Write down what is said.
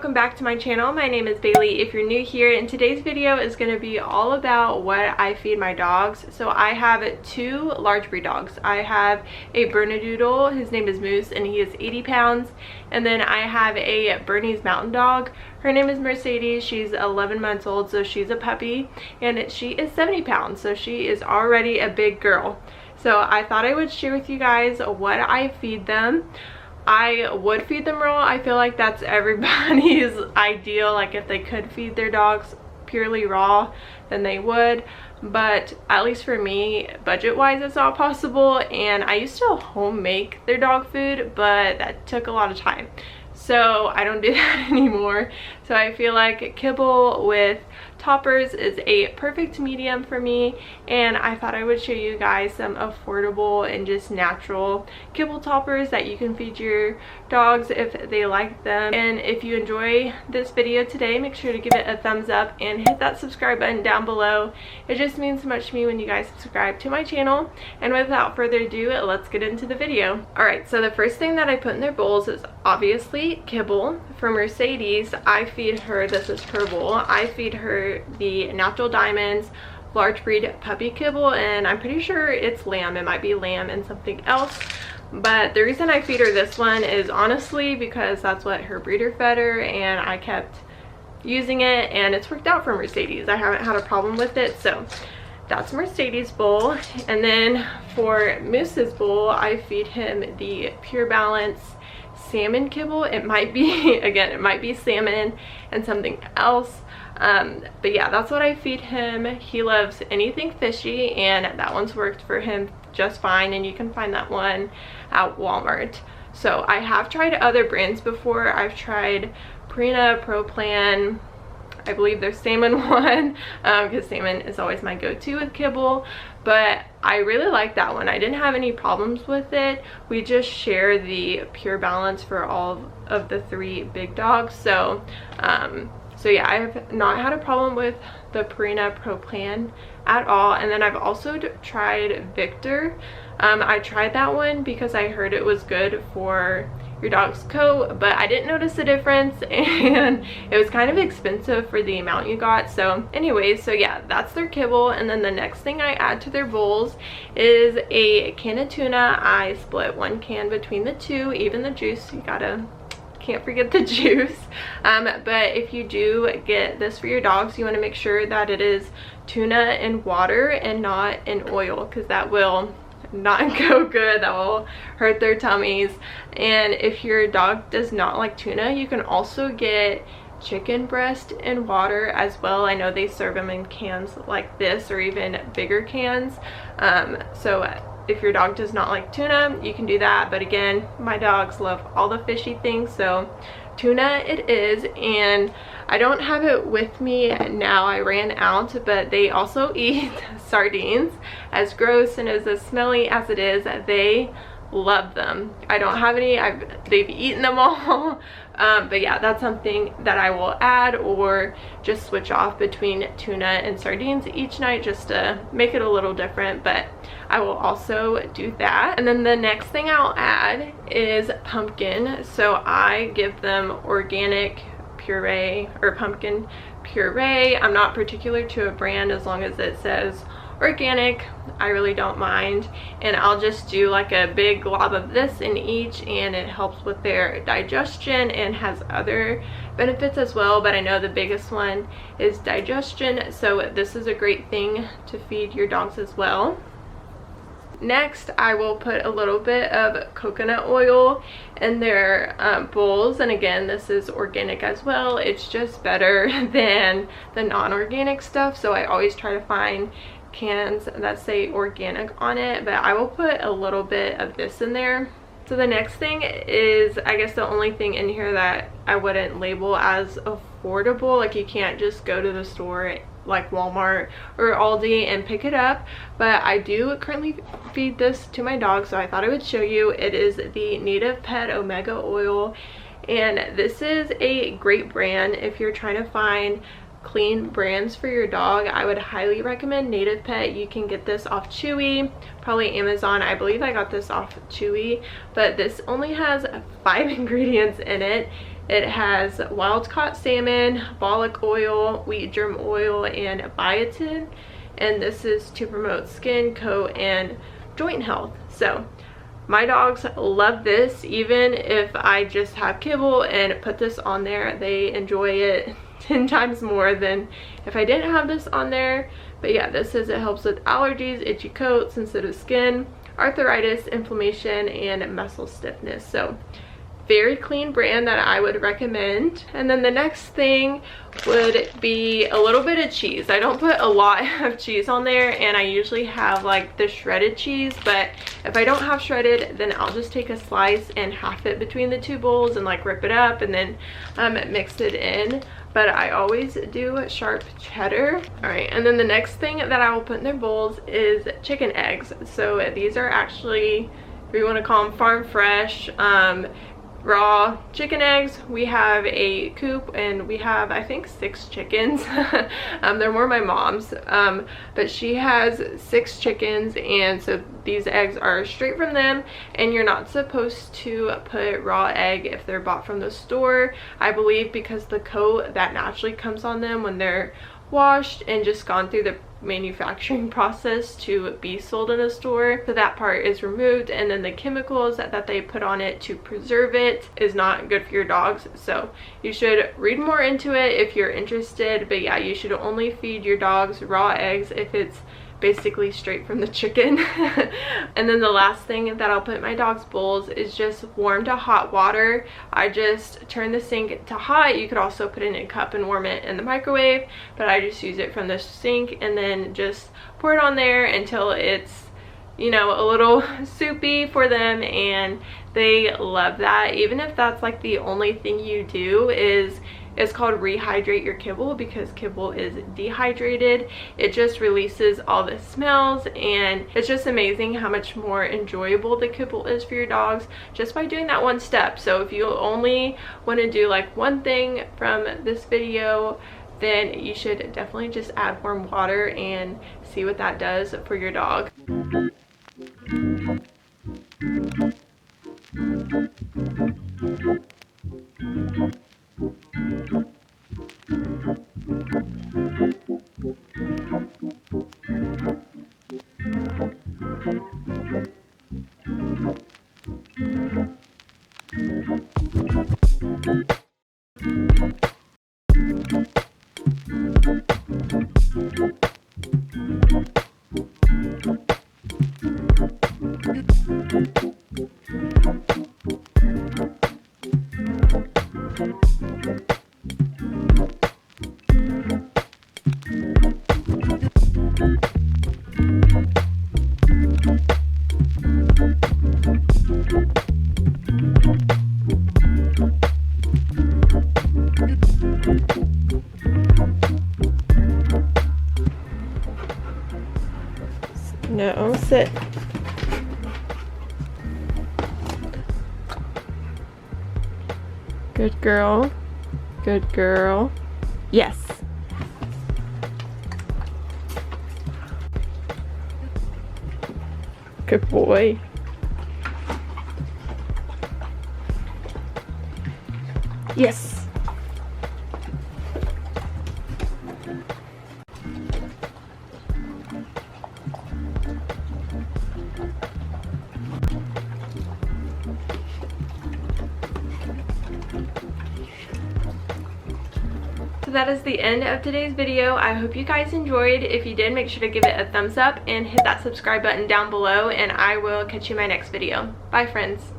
welcome back to my channel. My name is Bailee. If you're new here, and today's video is going to be all about what I feed my dogs. So I have two large breed dogs. I have a Bernedoodle, his name is Moose, and he is 80 pounds. And then I have a Bernese Mountain Dog. Her name is Mercedes. She's 11 months old, so she's a puppy, and she is 70 pounds, so she is already a big girl. So I thought I would share with you guys what I feed them. I would feed them raw. I feel like that's everybody's ideal. Like if they could feed their dogs purely raw, then they would. But at least for me, budget-wise, it's not possible. And I used to home make their dog food, but that took a lot of time. So I don't do that anymore. So I feel like kibble with toppers is a perfect medium for me, and I thought I would show you guys some affordable and just natural kibble toppers that you can feed your dogs if they like them. And if you enjoy this video today, make sure to give it a thumbs up and hit that subscribe button down below. It just means so much to me when you guys subscribe to my channel. And without further ado, let's get into the video. Alright, so the first thing that I put in their bowls is obviously kibble. For Mercedes, I feed her, this is her bowl, I feed her the Natural Diamonds large breed puppy kibble, and I'm pretty sure it's lamb. It might be lamb and something else, but the reason I feed her this one is honestly because that's what her breeder fed her, and I kept using it and it's worked out for Mercedes. I haven't had a problem with it. So that's Mercedes' bowl. And then for Moose's bowl, I feed him the Pure Balance salmon kibble. It might be, again, it might be salmon and something else. But yeah, that's what I feed him. He loves anything fishy, and that one's worked for him just fine, and you can find that one at Walmart. So I have tried other brands before. I've tried Purina, Pro Plan, I believe there's salmon one, because salmon is always my go-to with kibble, but I really like that one. I didn't have any problems with it. We just share the Pure Balance for all of the three big dogs. So so yeah, I have not had a problem with the Purina Pro Plan at all. And then I've also tried Victor. I tried that one because I heard it was good for your dog's coat, but I didn't notice a difference, and it was kind of expensive for the amount you got. So anyways, so yeah, that's their kibble. And then the next thing I add to their bowls is a can of tuna. I split one can between the two, even the juice, you can't forget the juice. But if you do get this for your dogs, you want to make sure that it is tuna in water and not in oil, because that will not go good. That will hurt their tummies. And if your dog does not like tuna, you can also get chicken breast in water as well. I know they serve them in cans like this, or even bigger cans. So if your dog does not like tuna, you can do that. But again, my dogs love all the fishy things, so tuna it is. And I don't have it with me now, I ran out, but they also eat sardines. As gross and as smelly as it is, they love them. I don't have any. They've eaten them all. But yeah, that's something that I will add, or just switch off between tuna and sardines each night just to make it a little different. But I will also do that. And then the next thing I'll add is pumpkin. So I give them organic puree or pumpkin puree. I'm not particular to a brand, as long as it says organic, I really don't mind. And I'll just do like a big glob of this in each, and it helps with their digestion and has other benefits as well, but I know the biggest one is digestion, so this is a great thing to feed your dogs as well. Next, I will put a little bit of coconut oil in their bowls, and again, this is organic as well. It's just better than the non-organic stuff, so I always try to find cans that say organic on it, but I will put a little bit of this in there. So the next thing is, I guess the only thing in here that I wouldn't label as affordable, like you can't just go to the store like Walmart or Aldi and pick it up, but I do currently feed this to my dog, so I thought I would show you. It is the Native Pet Omega Oil, and this is a great brand. If you're trying to find clean brands for your dog, I would highly recommend Native Pet. You can get this off Chewy, probably Amazon. I believe I got this off Chewy, but this only has 5 ingredients in it. It has wild-caught salmon, bolic oil, wheat germ oil, and biotin. And this is to promote skin, coat, and joint health. So my dogs love this. Even if I just have kibble and put this on there, they enjoy it 10 times more than if I didn't have this on there. But yeah, this says it helps with allergies, itchy coat, sensitive skin, arthritis, inflammation, and muscle stiffness. So very clean brand that I would recommend. And then the next thing would be a little bit of cheese. I don't put a lot of cheese on there, and I usually have like the shredded cheese, but if I don't have shredded, then I'll just take a slice and half it between the two bowls and like rip it up and then mix it in. But I always do sharp cheddar. All right, and then the next thing that I will put in their bowls is chicken eggs. So these are actually, if you want to call them farm fresh, raw chicken eggs. We have a coop and we have, I think, 6 chickens. They're more my mom's, but she has 6 chickens, and so these eggs are straight from them, and you're not supposed to put raw egg if they're bought from the store, I believe, because the coat that naturally comes on them when they're washed and just gone through the manufacturing process to be sold in a store, so that part is removed, and then the chemicals that they put on it to preserve it is not good for your dogs. So you should read more into it if you're interested, but yeah, you should only feed your dogs raw eggs if it's basically straight from the chicken. And then the last thing that I'll put in my dog's bowls is just warm to hot water. I just turn the sink to hot. You could also put it in a cup and warm it in the microwave, but I just use it from the sink and then just pour it on there until it's, you know, a little soupy for them, and they love that. Even if that's like the only thing you do, is it's called rehydrate your kibble, because kibble is dehydrated. It just releases all the smells, and it's just amazing how much more enjoyable the kibble is for your dogs just by doing that one step. So if you only want to do like one thing from this video, then you should definitely just add warm water and see what that does for your dog. No, sit. Good girl. Good girl. Yes. Good boy. Yes. So that is the end of today's video. I hope you guys enjoyed. If you did, make sure to give it a thumbs up and hit that subscribe button down below, and I will catch you in my next video. Bye, friends.